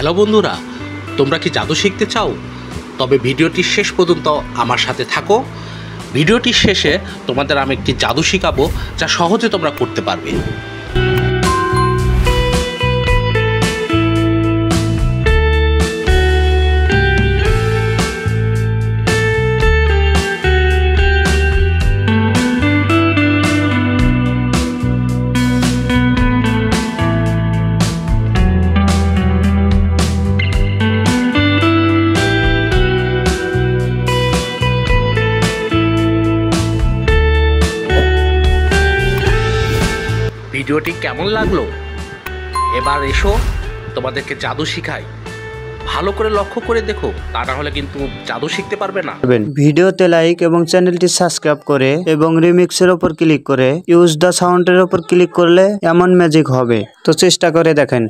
Hello বন্ধুরা, তোমরা কি জাদু শিখতে চাও? তবে ভিডিওটি শেষ পর্যন্ত আমার সাথে থাকো। ভিডিওটির শেষে তোমাদের আমি একটি জাদু শেখাবো যা সহজে তোমরা করতে পারবে। ভিডিওটি কেমন লাগলো? এবার এসো তোমাদেরকে জাদু শিখাই। ভালো করে লক্ষ্য করে দেখো, তা না হলে কিন্তু জাদু শিখতে পারবে না। ভিডিওতে লাইক এবং চ্যানেলটি সাবস্ক্রাইব করে এবং রিমিক্সের উপর ক্লিক করে ইউজ দ্য সাউন্ডের উপর ক্লিক করলে এমন ম্যাজিক হবে। তো চেষ্টা করে দেখেন।